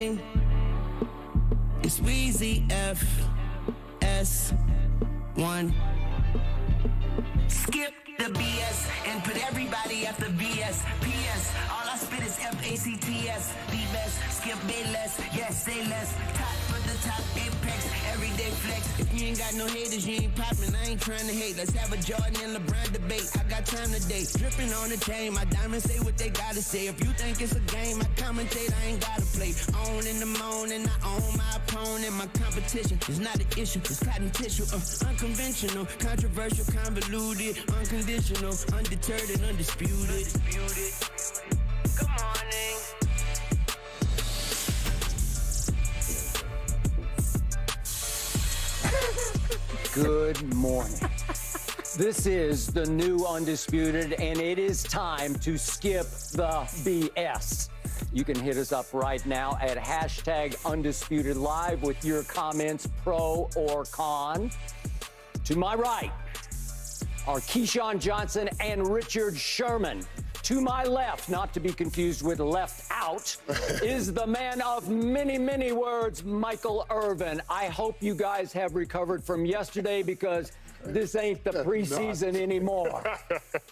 It's Weezy FS1. Skip the BS and put everybody after BS. PS, all I spit is FACTS. Be best, skip Bayless, yes, say less. Top for the top, apex, everyday flex. If you ain't got no haters, you ain't poppin', I ain't trying to hate. Let's have a Jordan and LeBron debate. I got time today, dripping on the chain. My diamonds say what they gotta say. If you think it's a game, I commentate, I ain't gotta play. On in the morning, I own my opponent. My competition is not an issue, it's cotton tissue. Unconventional, controversial, convoluted, unconditional, undeterred and undisputed. Good morning. Good morning. This is the new Undisputed, and it is time to skip the BS. You can hit us up right now at #UndisputedLive with your comments, pro or con. To my right are Keyshawn Johnson and Richard Sherman. To my left, not to be confused with left out, is the man of many, many words, Michael Irvin. I hope you guys have recovered from yesterday because this ain't the preseason anymore.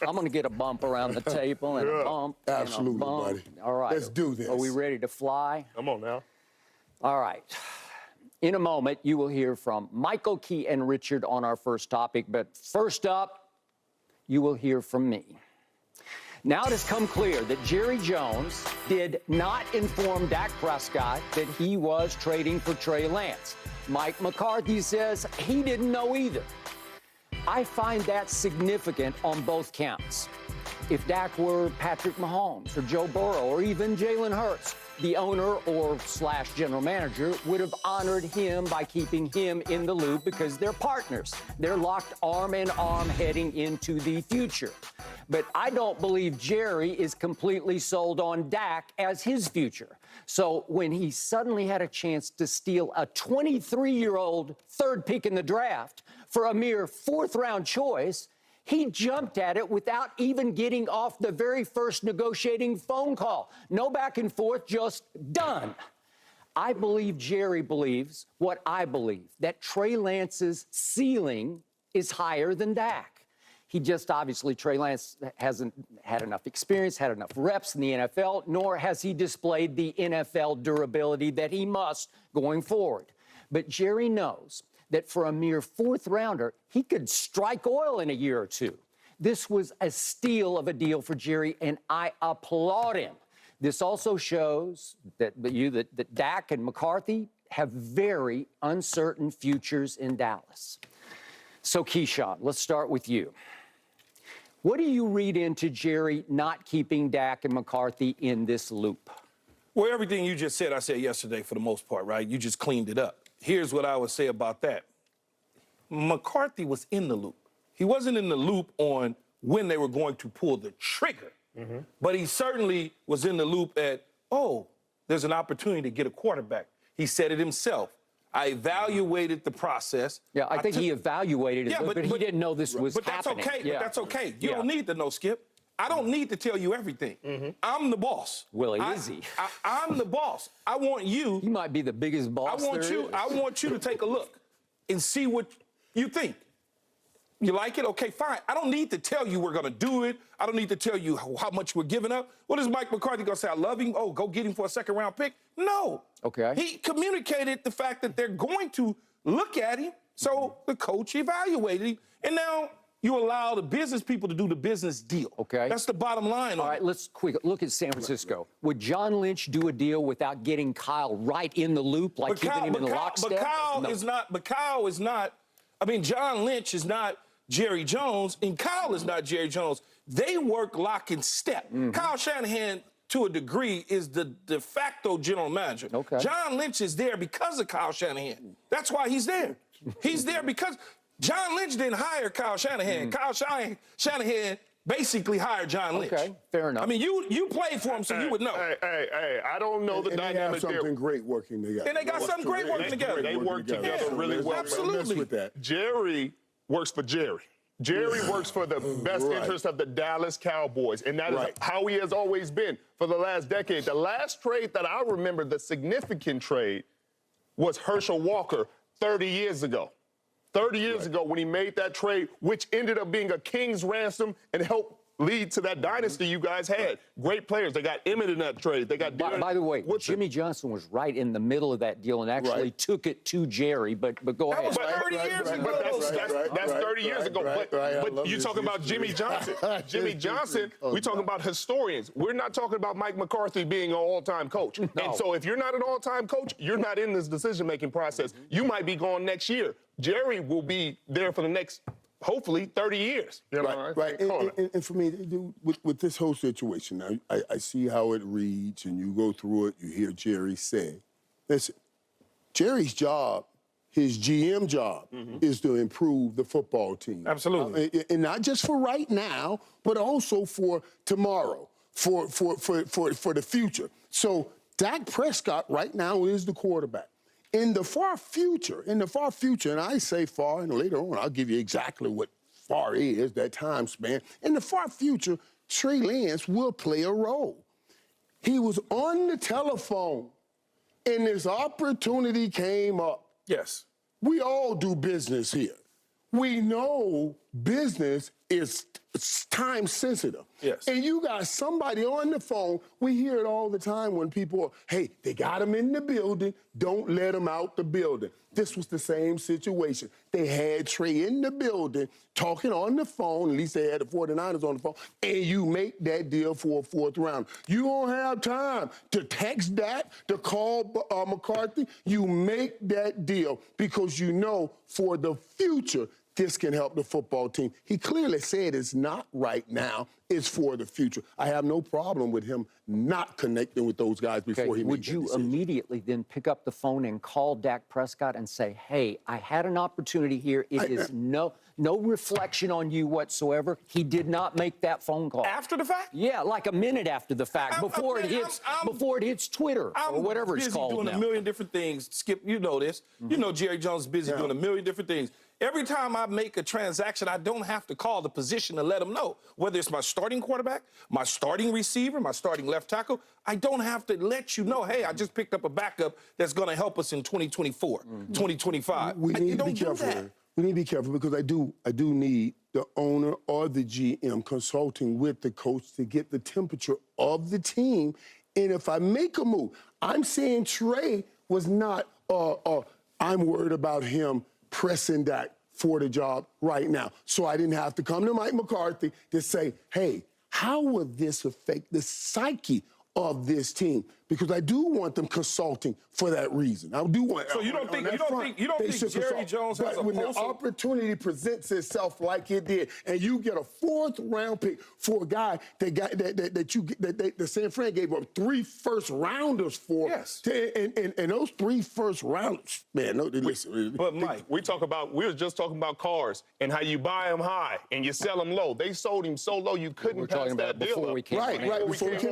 I'm going to get a bump around the table and a bump. Absolutely, and a bump. buddy. All right. Let's do this. Are we ready to fly? Come on now. All right. In a moment, you will hear from Michael, Key, and Richard on our first topic. But first up, you will hear from me. Now it has come clear that Jerry Jones did not inform Dak Prescott that he was trading for Trey Lance. Mike McCarthy says he didn't know either. I find that significant on both counts. If Dak were Patrick Mahomes or Joe Burrow or even Jalen Hurts, the owner or / general manager would have honored him by keeping him in the loop because they're partners. They're locked arm in arm heading into the future. But I don't believe Jerry is completely sold on Dak as his future. So when he suddenly had a chance to steal a 23-year-old third pick in the draft for a mere fourth-round choice, he jumped at it without even getting off the very first negotiating phone call. No back and forth, just done. I believe Jerry believes what I believe, that Trey Lance's ceiling is higher than Dak. He just obviously, Trey Lance hasn't had enough experience, had enough reps in the NFL, nor has he displayed the NFL durability that he must going forward. But Jerry knows that for a mere fourth rounder, he could strike oil in a year or two. This was a steal of a deal for Jerry, and I applaud him. This also shows that Dak and McCarthy have very uncertain futures in Dallas. So, Keyshawn, let's start with you. What do you read into Jerry not keeping Dak and McCarthy in this loop? Well, everything you just said, I said yesterday for the most part, right? You just cleaned it up. Here's what I would say about that. McCarthy was in the loop. He wasn't in the loop on when they were going to pull the trigger, but he certainly was in the loop at, oh, there's an opportunity to get a quarterback. He said it himself. I evaluated the process. Yeah, I think he evaluated it, but he didn't know this was happening. That's okay, but that's okay. You don't need to know, Skip. I don't need to tell you everything. I'm the boss. Well, is he? I'm the boss. I want you. He might be the biggest boss I want you to take a look and see what you think. You like it? Okay, fine. I don't need to tell you we're going to do it. I don't need to tell you how much we're giving up. What is Mike McCarthy going to say? I love him. Oh, go get him for a second-round pick? No. Okay. He communicated the fact that they're going to look at him, so the coach evaluated him, and now you allow the business people to do the business deal. Okay. That's the bottom line. All right, let's quick look at San Francisco. Would John Lynch do a deal without getting Kyle right in the loop, like keeping him in lockstep? But Kyle is not, I mean, John Lynch is not Jerry Jones, and Kyle is not Jerry Jones. They work lock and step. Kyle Shanahan, to a degree, is the de facto general manager. Okay. John Lynch is there because of Kyle Shanahan. That's why he's there. He's there because John Lynch didn't hire Kyle Shanahan. Kyle Shanahan basically hired John Lynch. Okay, fair enough. I mean, you played for him, so you would know. Hey, I don't know the dynamic there. They have something great working together. And they got something great working together. They work together really well. Absolutely. With that. Jerry works for Jerry. Jerry works for the best interest of the Dallas Cowboys, and that is how he has always been for the last decade. The last trade that I remember, the significant trade, was Herschel Walker 30 years ago. 30 years ago when he made that trade, which ended up being a king's ransom and helped lead to that dynasty you guys had. Great players. They got Emmett in that trade. They got by the way, Jimmy Johnson was right in the middle of that deal and actually took it to Jerry, but go ahead. That was 30 years ago. That's 30 years ago. But you're talking about Jimmy Johnson. Jimmy Johnson, we're talking about historians. We're not talking about Mike McCarthy being an all-time coach. No. And so if you're not an all-time coach, you're not in this decision-making process. You might be gone next year. Jerry will be there for the next, hopefully, 30 years. You know? Right. And for me, with this whole situation, now, I see how it reads, and you go through it, you hear Jerry say, listen, Jerry's job, his GM job, is to improve the football team. Absolutely. And not just for right now, but also for tomorrow, for the future. So Dak Prescott right now is the quarterback. In the far future, and I say far, and later on I'll give you exactly what far is, that time span. In the far future, Trey Lance will play a role. He was on the telephone, and this opportunity came up. Yes. We all do business here. We know business is time sensitive. Yes. And you got somebody on the phone. We hear it all the time when people, hey, they got him in the building. Don't let him out the building. This was the same situation. They had Trey in the building talking on the phone. At least they had the 49ers on the phone. And you make that deal for a fourth round. You don't have time to text that, to call McCarthy. You make that deal because you know for the future, this can help the football team. He clearly said it's not right now. It's for the future. I have no problem with him not connecting with those guys before he made that decision. Would you immediately then pick up the phone and call Dak Prescott and say, hey, I had an opportunity here. It is no reflection on you whatsoever. He did not make that phone call. After the fact? Yeah, like a minute after the fact, before it hits Twitter or whatever it's called. I'm busy doing a million different things. Skip, you know this. You know Jerry Jones is busy doing a million different things. Every time I make a transaction, I don't have to call the position to let them know. Whether it's my starting quarterback, my starting receiver, my starting left tackle, I don't have to let you know, hey, I just picked up a backup that's going to help us in 2024, 2025. We need to be careful. We need to be careful because I do need the owner or the GM consulting with the coach to get the temperature of the team. And if I make a move, I'm saying Trey was not, I'm worried about him pressing that for the job right now. So I didn't have to come to Mike McCarthy to say, hey, how will this affect the psyche of this team? Because I do want them consulting for that reason. I do want. So you don't think Jerry Jones has a when the opportunity presents itself like it did, and you get a fourth round pick for a guy that San Fran gave up 3 first rounders for. Yes. And those 3 first rounders, man. No, listen. But Mike, we were just talking about cars and how you buy them high and you sell them low. They sold him so low you couldn't pass that deal up. Before we came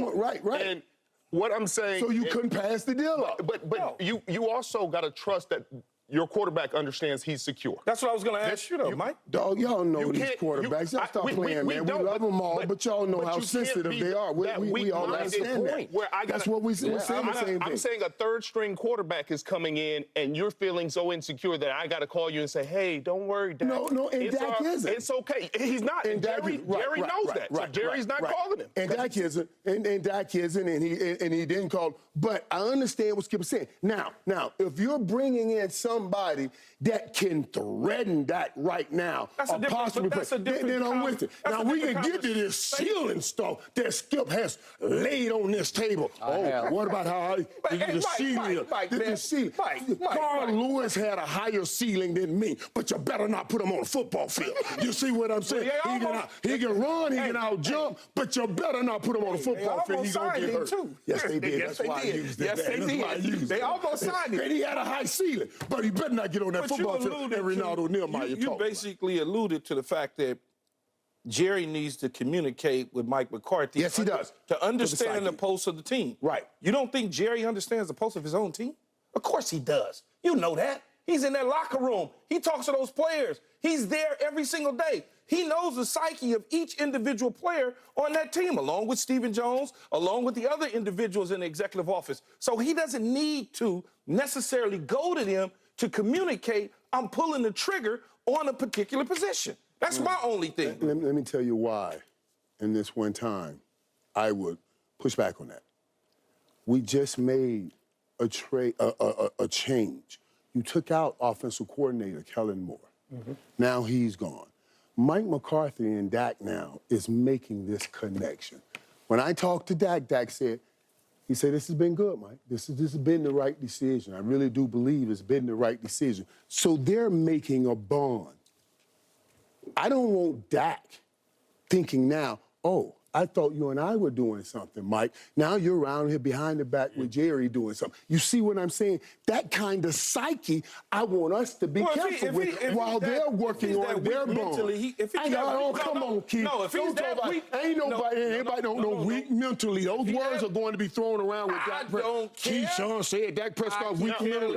up. Right. And what I'm saying, so you couldn't pass the deal up. But you also got to trust that your quarterback understands he's secure. That's what I was going to ask you, though, Mike. Dog, y'all know these quarterbacks. Y'all stop playing, man. We love them all, but y'all know how sensitive they are. We all understand that. That's what we're saying the same thing. I'm saying a third-string quarterback is coming in, and you're feeling so insecure that I got to call you and say, hey, don't worry, Dak. No, and Dak isn't. It's okay. He's not. And Jerry knows that. So Jerry's not calling him. And Dak isn't. And Dak isn't, and he didn't call. But I understand what Skip is saying. Now, if you're bringing in somebody that can threaten that right now, then I'm with it. Now, we can get to this ceiling stuff that Skip has laid on this table. What about how the ceiling? Carl Lewis had a higher ceiling than me, but you better not put him on a football field. You see what I'm saying? He can run, he can out jump, but you better not put him on a football field. He's going to get hurt. Yes, they did. That's why I used it. Yes, they did. They almost signed him. And he had a high ceiling, but he better not get on that football field and Ronaldo Nehemiah You basically alluded to the fact that Jerry needs to communicate with Mike McCarthy. Yes, he does. To understand the pulse of the team. Right. You don't think Jerry understands the pulse of his own team? Of course he does. You know that. He's in that locker room. He talks to those players. He's there every single day. He knows the psyche of each individual player on that team, along with Stephen Jones, along with the other individuals in the executive office. So he doesn't need to necessarily go to them to communicate, I'm pulling the trigger on a particular position. That's my only thing. Let me tell you why, in this one time, I would push back on that. We just made a change. You took out offensive coordinator Kellen Moore. Now he's gone. Mike McCarthy and Dak now is making this connection. When I talked to Dak, Dak said, he said, this has been good, Mike. This has been the right decision. I really do believe it's been the right decision. So they're making a bond. I don't want Dak thinking now, oh, I thought you and I were doing something, Mike. Now you're around here behind the back with Jerry doing something. You see what I'm saying? That kind of psyche, I want us to be careful with while they're working on their bond. Come on, Keith. No, if he's that weak, anybody don't know weak mentally. Those words are going to be thrown around with Dak Prescott. Keith Sean said Dak Prescott weak mentally.